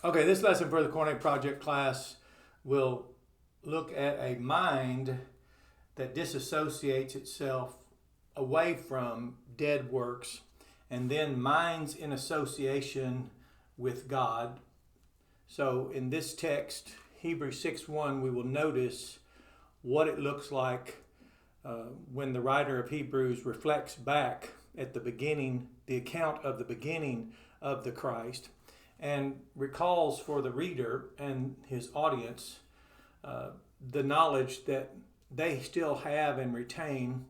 Okay, this lesson for the Koine Project Class will look at a mind that disassociates itself away from dead works and then minds in association with God. So in this text, Hebrews 6:1, we will notice what it looks like when the writer of Hebrews reflects back at the beginning, the account of the beginning of the Christ, and recalls for the reader and his audience the knowledge that they still have and retain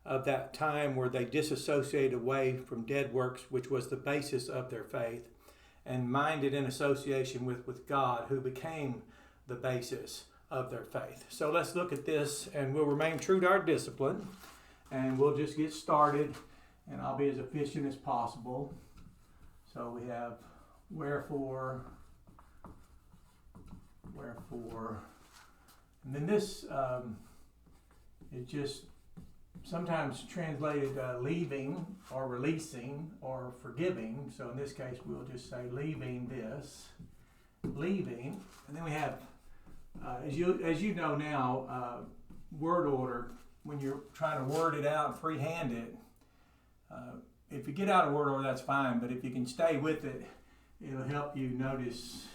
of that time where they disassociated away from dead works, which was the basis of their faith, and minded in association with God, who became the basis of their faith. So let's look at this, and we'll remain true to our discipline, and we'll just get started, and I'll be as efficient as possible. So we have wherefore, and then this is just sometimes translated leaving or releasing or forgiving. So in this case, we'll just say leaving, and then we have, as you know now, word order. When you're trying to word it out and freehand it, if you get out of word order, that's fine. But if you can stay with it, it'll help you notice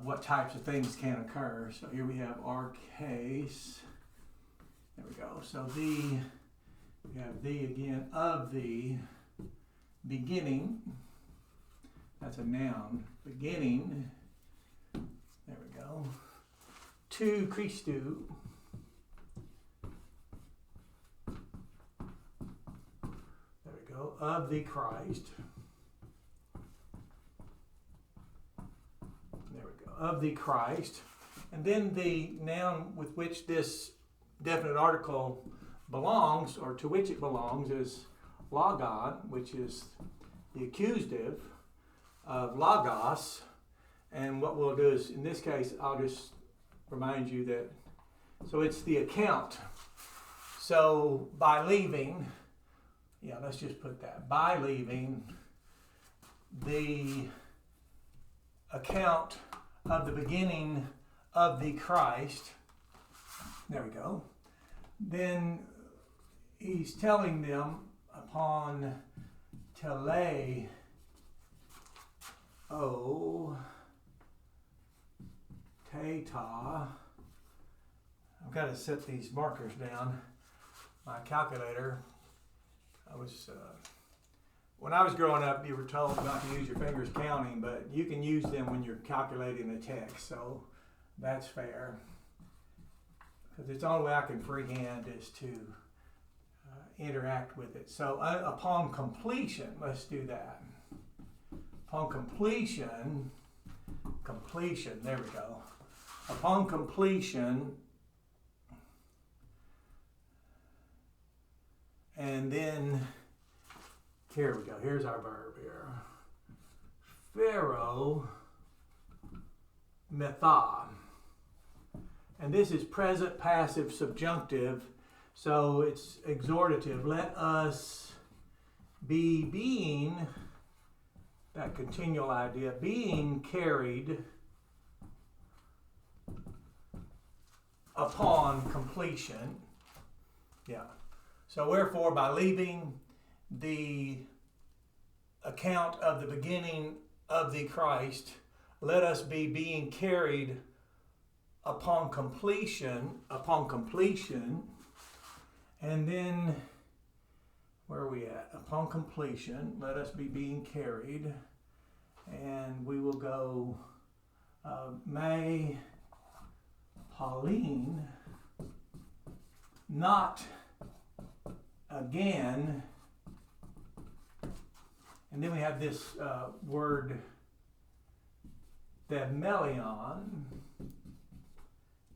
what types of things can occur. So here we have our case. There we go. So we have the again, of the beginning. That's a noun. Beginning. There we go. To Christu. There we go. Of the Christ. Of the Christ, and then the noun with which this definite article belongs, or to which it belongs, is logon, which is the accusative of logos. And what we'll do is, in this case, I'll just remind you that, so it's the account. So by leaving, let's just put that, by leaving the account of the beginning of the Christ, there we go, then he's telling them upon teleo, theta, I've got to set these markers down. My calculator, when I was growing up, you were told not to use your fingers counting, but you can use them when you're calculating the text, so that's fair. Because it's the only way I can freehand is to interact with it. So upon completion, let's do that. Upon completion, there we go. Upon completion, and then here we go. Here's our verb here. Pharaoh metha. And this is present, passive, subjunctive. So it's exhortative. Let us be being, that continual idea, being carried upon completion. So wherefore, by leaving the account of the beginning of the Christ, let us be being carried upon completion, and then where are we at? Upon completion, let us be being carried, and we will go may Pauline not again. And then we have this word, themelion,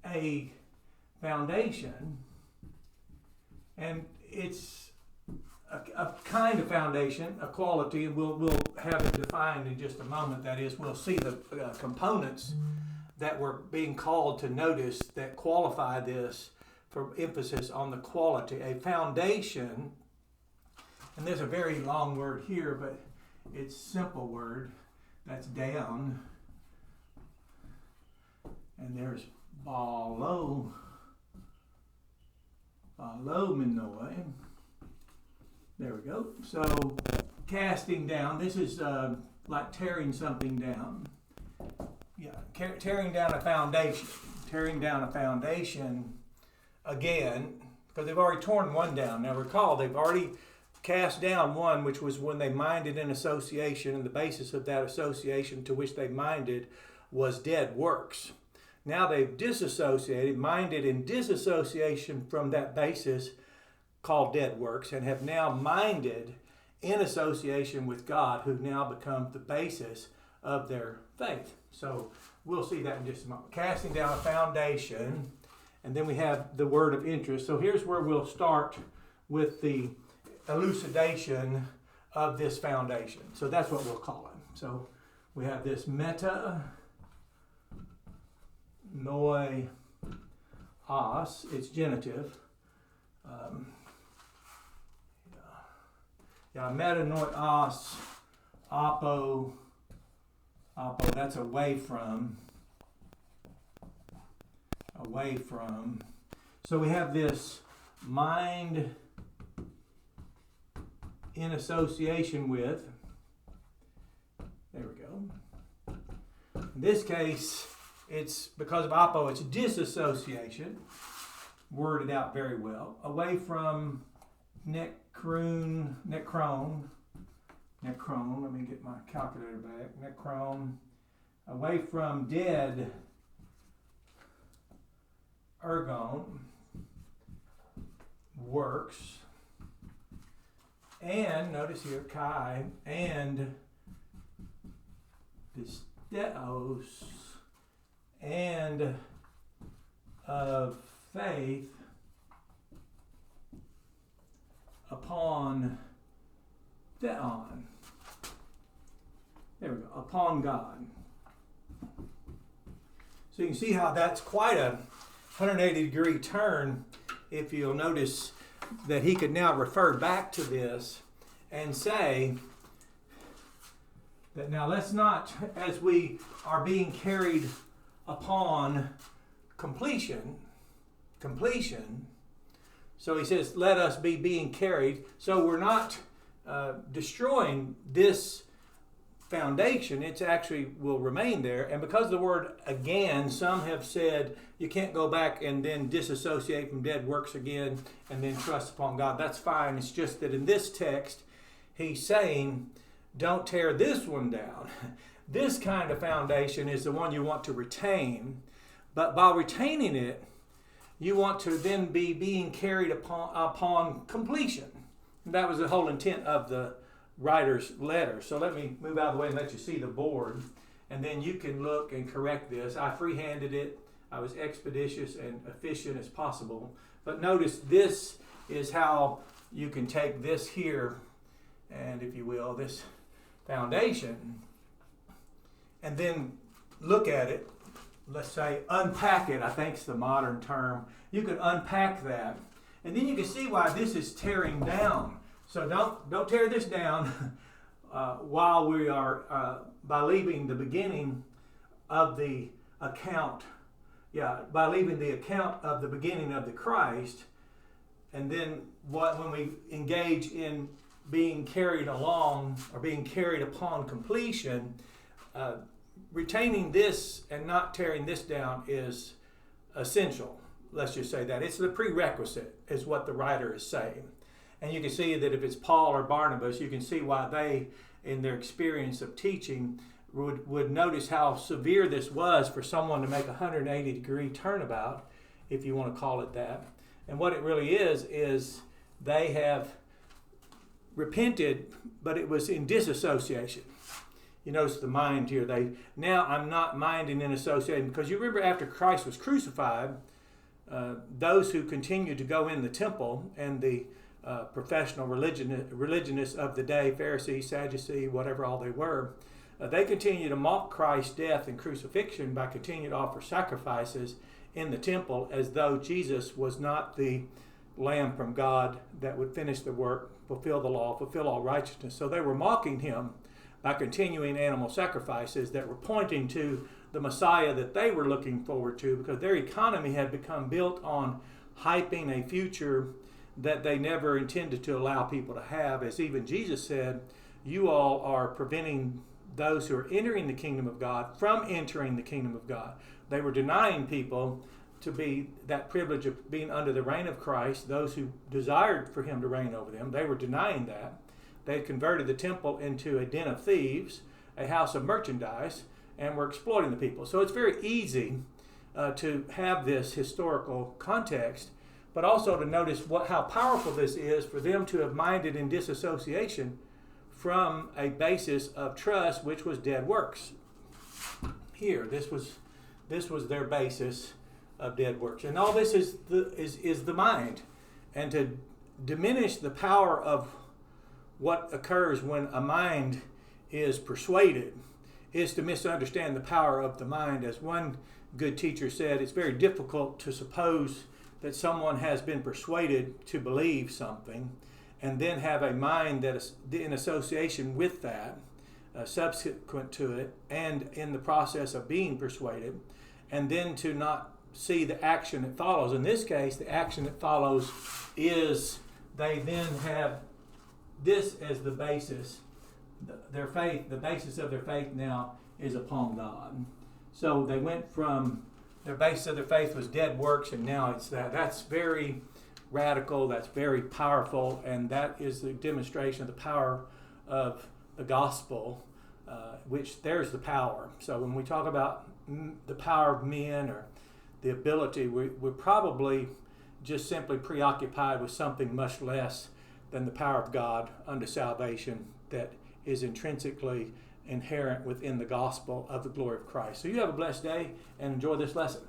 a foundation, and it's a kind of foundation, a quality, and we'll have it defined in just a moment. That is, we'll see the components that we're being called to notice that qualify this for emphasis on the quality. A foundation, and there's a very long word here, but it's a simple word. That's down. And there's balo menoi. There we go. So casting down, this is like tearing something down. Yeah, tearing down a foundation. Tearing down a foundation again, because they've already torn one down. Now recall, they've already cast down one, which was when they minded in association, and the basis of that association to which they minded was dead works. Now they've disassociated, minded in disassociation from that basis called dead works, and have now minded in association with God, who now becomes the basis of their faith. So we'll see that in just a moment. Casting down a foundation, and then we have the word of interest. So here's where we'll start with the elucidation of this foundation. So that's what we'll call it. So we have this meta noi os, it's genitive. Meta noi os, apo, that's away from. So we have this mind in association with. There we go. In this case, it's because of apo, it's disassociation, worded out very well. Away from necron, let me get my calculator back. Necron, away from dead ergon, works, and notice here, kai, and pisteos, and of faith upon theon. There we go, upon God. So you can see how that's quite a 180-degree turn, if you'll notice that he could now refer back to this and say that now let's not, as we are being carried upon completion. So he says, let us be being carried. So we're not destroying this foundation. It actually will remain there. And because of the word again, some have said you can't go back and then disassociate from dead works again and then trust upon God. That's fine. It's just that in this text, he's saying, don't tear this one down. This kind of foundation is the one you want to retain. But by retaining it, you want to then be being carried upon completion. And that was the whole intent of the writer's letter. So let me move out of the way and let you see the board, and then you can look and correct this. I freehanded it. I was expeditious and efficient as possible. But notice this is how you can take this here, and if you will, this foundation, and then look at it. Let's say unpack it, I think is the modern term. You can unpack that, and then you can see why this is tearing down. So don't tear this down while we are by leaving the beginning of the account. By leaving the account of the beginning of the Christ, and then when we engage in being carried along or being carried upon completion, retaining this and not tearing this down is essential. Let's just say that. It's the prerequisite, is what the writer is saying. And you can see that if it's Paul or Barnabas, you can see why they, in their experience of teaching, would notice how severe this was for someone to make a 180-degree turnabout, if you want to call it that. And what it really is they have repented, but it was in disassociation. You notice the mind here. Now I'm not minding in associating, because you remember after Christ was crucified, those who continued to go in the temple and the professional religionists of the day, Pharisee, Sadducee, whatever all they were, they continued to mock Christ's death and crucifixion by continuing to offer sacrifices in the temple as though Jesus was not the Lamb from God that would finish the work, fulfill the law, fulfill all righteousness. So they were mocking him by continuing animal sacrifices that were pointing to the Messiah that they were looking forward to, because their economy had become built on hyping a future that they never intended to allow people to have. As even Jesus said, you all are preventing those who are entering the kingdom of God from entering the kingdom of God. They were denying people to be that privilege of being under the reign of Christ, those who desired for him to reign over them. They were denying that. They had converted the temple into a den of thieves, a house of merchandise, and were exploiting the people. So it's very easy to have this historical context, but also to notice how powerful this is for them to have minded in disassociation from a basis of trust, which was dead works. Here, this was their basis of dead works, and all this is the mind. And to diminish the power of what occurs when a mind is persuaded is to misunderstand the power of the mind. As one good teacher said, it's very difficult to suppose that someone has been persuaded to believe something and then have a mind that is in association with that, subsequent to it, and in the process of being persuaded, and then to not see the action that follows. In this case, the action that follows is they then have this as the basis. Their faith, the basis of their faith now is upon God. So they went from their basis of their faith was dead works, and now it's that. That's very radical, that's very powerful, and that is the demonstration of the power of the gospel, which there's the power. So when we talk about the power of men or the ability, we're probably just simply preoccupied with something much less than the power of God unto salvation that is intrinsically inherent within the gospel of the glory of Christ. So you have a blessed day and enjoy this lesson.